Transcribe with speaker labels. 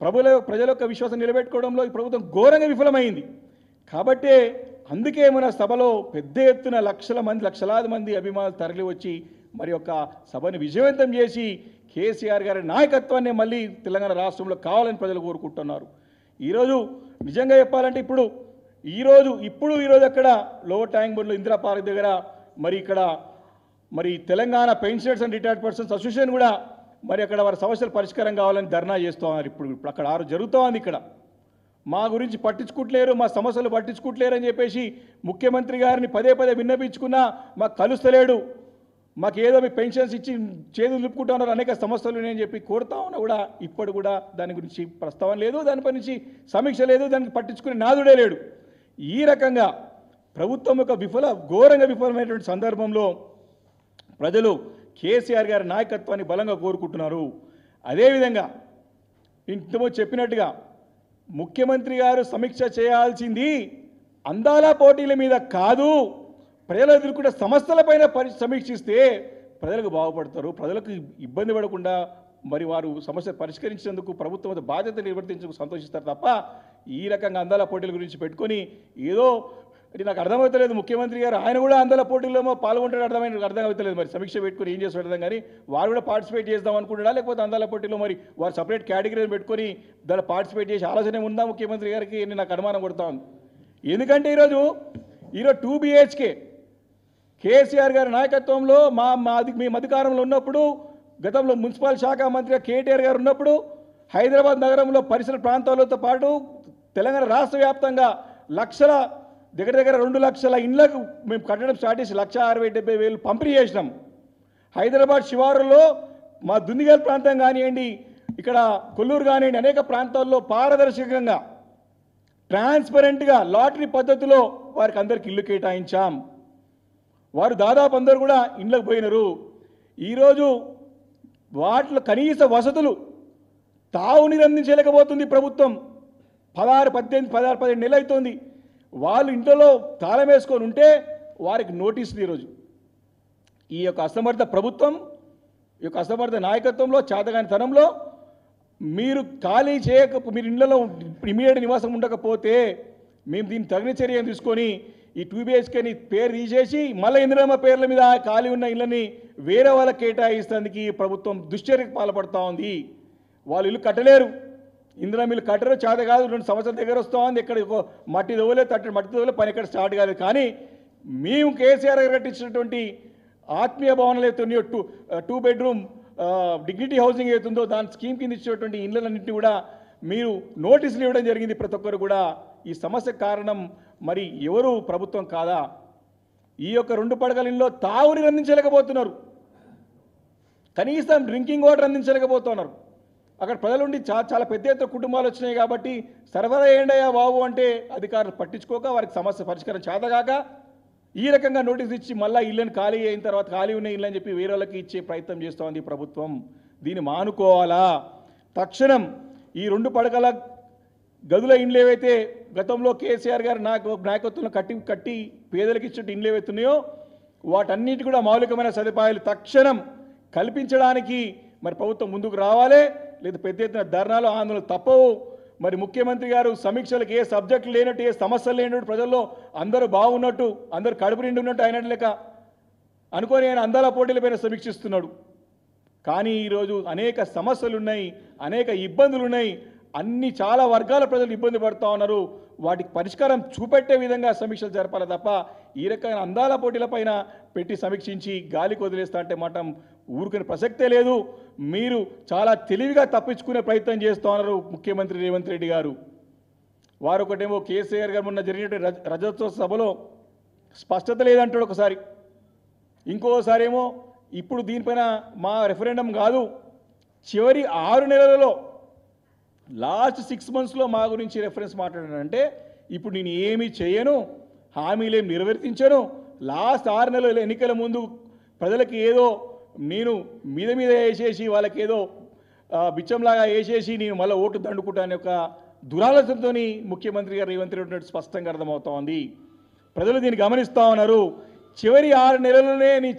Speaker 1: ప్రజల యొక్క విశ్వాసం నిలబెట్టుకోవడంలో ఈ ప్రభుత్వం ఘోరంగా విఫలమైంది. కాబట్టే అందుకే మన సభలో పెద్ద ఎత్తున లక్షలాది మంది అభిమానులు తరలి వచ్చి మరి యొక్క సభను విజయవంతం చేసి కేసీఆర్ గారి నాయకత్వాన్ని మళ్ళీ తెలంగాణ రాష్ట్రంలో కావాలని ప్రజలు కోరుకుంటున్నారు. ఈరోజు నిజంగా చెప్పాలంటే ఈరోజు అక్కడ లోవర్ ట్యాంక్ బండ్లో ఇందిరా పార్క్ దగ్గర మరి ఇక్కడ మరి Telangana pensioners and retired persons association కూడా మరి అక్కడ వారి సమస్యల పరిష్కారం కావాలని ధర్నా చేస్తూ ఉన్నారు. ఇప్పుడు అక్కడ జరుగుతూ ఉంది. ఇక్కడ మా గురించి పట్టించుకుంటలేరు, మా సమస్యలు పట్టించుకుంటలేరు అని చెప్పేసి ముఖ్యమంత్రి గారిని పదే విన్నపించుకున్నా మాకు కలుస్తలేడు, మాకు ఏదో మీ పెన్షన్స్ ఇచ్చి చేతులు నిలుపుకుంటా ఉన్నారు, అనేక సమస్యలు ఉన్నాయని చెప్పి కోరుతా ఉన్నా కూడా ఇప్పుడు కూడా దాని గురించి ప్రస్తావన లేదు, దానిపై నుంచి సమీక్ష లేదు, దానికి పట్టించుకునే నాదుడే లేడు. ఈ రకంగా ప్రభుత్వం యొక్క ఘోరంగా విఫలమైనటువంటి సందర్భంలో ప్రజలు కేసీఆర్ గారి నాయకత్వాన్ని బలంగా కోరుకుంటున్నారు. అదేవిధంగా ఇంతకుముందు చెప్పినట్టుగా ముఖ్యమంత్రి గారు సమీక్ష చేయాల్సింది అందాల పోటీల మీద కాదు, ప్రజలు ఎదుర్కొంటే సమస్యలపైన సమీక్షిస్తే ప్రజలకు బాగుపడతారు. ప్రజలకు ఇబ్బంది పడకుండా మరి వారు సమస్య పరిష్కరించేందుకు ప్రభుత్వం బాధ్యత నిర్వర్తించేందుకు సంతోషిస్తారు తప్ప ఈ రకంగా అందాల పోటీల గురించి పెట్టుకొని ఏదో నాకు అర్థమవుతలేదు. ముఖ్యమంత్రి గారు ఆయన కూడా అందాల పోటీల్లో పాల్గొంటాడు, అర్థమవుతలేదు. మరి సమీక్ష పెట్టుకొని ఏం చేసి పెడదాం కానీ వారు కూడా పార్టిసిపేట్ చేద్దాం అనుకుంటాడా, లేకపోతే అందాల పోటీలో మరి వారు సపరేట్ కేటగిరీని పెట్టుకొని దాన్ని పార్టిసిపేట్ చేసే ఆలోచన ఉందా ముఖ్యమంత్రి గారికి అని నాకు అనుమానం కొడతా ఉంది. ఎందుకంటే ఈరోజు 2 BHK కేసీఆర్ గారి నాయకత్వంలో మేము అధికారంలో ఉన్నప్పుడు, గతంలో మున్సిపల్ శాఖ మంత్రిగా కేటీఆర్ గారు ఉన్నప్పుడు హైదరాబాద్ నగరంలో పరిసర ప్రాంతాలతో పాటు తెలంగాణ రాష్ట్ర వ్యాప్తంగా దగ్గర 2 లక్షల ఇండ్లకు మేము కట్టడం స్టార్ట్ చేసి 1,60,70,000 పంపిణీ చేసినాం. హైదరాబాద్ శివారులో మా దుందిగల్ ప్రాంతం కానివ్వండి, ఇక్కడ కొల్లూరు కానివ్వండి, అనేక ప్రాంతాల్లో పారదర్శకంగా ట్రాన్స్పరెంట్గా లాటరీ పద్ధతిలో వారికి అందరికి ఇల్లు కేటాయించాం. వారు దాదాపు అందరూ కూడా ఇండ్లకు పోయినారు. ఈరోజు వాటిలో కనీస వసతులు తాగునీరు అందించలేకపోతుంది ప్రభుత్వం. 16-17 నెలలు అవుతుంది. వాళ్ళు ఇంట్లో తాళం వేసుకొని ఉంటే వారికి నోటీసులు. ఈరోజు ఈ యొక్క అసమర్థ ప్రభుత్వం, ఈ యొక్క అసమర్థ నాయకత్వంలో, చేతగాని తనంలో మీరు ఖాళీ మీరు ఇళ్లలో ఇమీడియట్ నివాసం ఉండకపోతే మేము దీన్ని తగిన చర్యను తీసుకొని ఈ 2 BHKని పేరు తీసేసి మళ్ళీ ఇందిరమ్మ పేర్ల మీద ఖాళీ ఉన్న ఇళ్ళని వేరే వాళ్ళకి కేటాయిస్తానికి ప్రభుత్వం దుశ్చర్యకు పాల్పడుతూ ఉంది. వాళ్ళు ఇల్లు కట్టలేరు, ఇందిరమ్మ ఇల్లు కట్టరు, చేత కాదు. 2 సంవత్సరాల దగ్గర వస్తూ ఉంది. ఎక్కడ మట్టి దోవలే పని ఎక్కడ స్టార్ట్ కాలేదు. కానీ మేము కేసీఆర్ గారు కట్టించినటువంటి ఆత్మీయ భవనాలు అవుతున్నాయో 2 బెడ్రూమ్ డిగ్నిటీ హౌసింగ్ అవుతుందో దాని స్కీమ్ కింద ఇచ్చినటువంటి ఇళ్ళన్నింటినీ కూడా మీరు నోటీసులు ఇవ్వడం జరిగింది. ప్రతి ఒక్కరు కూడా ఈ సమస్యకు కారణం మరి ఎవరు, ప్రభుత్వం కాదా? ఈ యొక్క 2 పడగల ఇళ్ళలో తాగునీరు అందించలేకపోతున్నారు, కనీసం డ్రింకింగ్ వాటర్ అందించలేకపోతున్నారు. అక్కడ ప్రజలుండి చాలా పెద్ద ఎత్తున కుటుంబాలు వచ్చినాయి కాబట్టి సరఫరా ఏంటయ్యా బాబు అంటే అధికారులు పట్టించుకోక వారికి సమస్య పరిష్కారం చేతగాక ఈ రకంగా నోటీస్ ఇచ్చి మళ్ళీ ఇళ్ళని ఖాళీ అయిన తర్వాత ఖాళీ ఉన్న ఇల్లు అని చెప్పి వేరే వాళ్ళకి ఇచ్చే ప్రయత్నం చేస్తోంది ప్రభుత్వం. దీన్ని మానుకోవాలా? తక్షణం ఈ 2 పడకల గదుల ఇండ్లు ఏవైతే గతంలో కేసీఆర్ గారు నాయకత్వంలో కట్టి పేదలకు ఇచ్చే ఇండ్లు ఏవైతున్నాయో వాటన్నిటి కూడా మౌలికమైన సదుపాయాలు తక్షణం కల్పించడానికి మరి ప్రభుత్వం ముందుకు రావాలి. లేదా పెద్ద ఎత్తున ధర్నాలు, ఆందోళనలు తప్పవు. మరి ముఖ్యమంత్రి గారు సమీక్షలకు ఏ సబ్జెక్టులు లేనట్టు, ఏ సమస్యలు లేనట్టు, ప్రజల్లో అందరూ బాగున్నట్టు, అందరూ కడుపు నిండి ఉన్నట్టు అయినట్టు లెక్క అనుకొని ఆయన అందాల పోటీలపైన సమీక్షిస్తున్నాడు. కానీ ఈరోజు అనేక సమస్యలు ఉన్నాయి, అనేక ఇబ్బందులు ఉన్నాయి, చాలా వర్గాల ప్రజలు ఇబ్బంది పడుతూ ఉన్నారు. వాటికి పరిష్కారం చూపెట్టే విధంగా సమీక్షలు జరపాలి తప్ప ఈ రకమైన అందాల పోటీలపైన పెట్టి సమీక్షించి గాలికి వదిలేస్తా అంటే మాత్రం ఊరుకునే ప్రసక్తే లేదు. మీరు చాలా తెలివిగా తప్పించుకునే ప్రయత్నం చేస్తూ ఉన్నారు ముఖ్యమంత్రి రేవంత్ రెడ్డి గారు. వారు ఒకటేమో కేసీఆర్ గారు మొన్న జరిగినటువంటి రజతోత్సవ సభలో స్పష్టత లేదంటాడు ఒకసారి, ఇంకోసారి ఏమో ఇప్పుడు దీనిపైన మా రెఫరెండం కాదు, చివరి 6 నెలలలో లాస్ట్ 6 మంత్స్లో మా గురించి రెఫరెన్స్ మాట్లాడానంటే ఇప్పుడు నేను ఏమీ చేయను, హామీలేం నిర్వర్తించను, లాస్ట్ 6 నెలల ఎన్నికల ముందు ప్రజలకి ఏదో నేను మీద వేసేసి వాళ్ళకి ఏదో బిచ్చంలాగా వేసేసి నేను మళ్ళీ ఓటు దండుకుంటాను ఒక దురాలోచనతో ముఖ్యమంత్రి గారు రేవంత్ రెడ్డి స్పష్టంగా అర్థమవుతోంది. ప్రజలు దీన్ని గమనిస్తూ ఉన్నారు. చివరి 6 నెలలనే నీ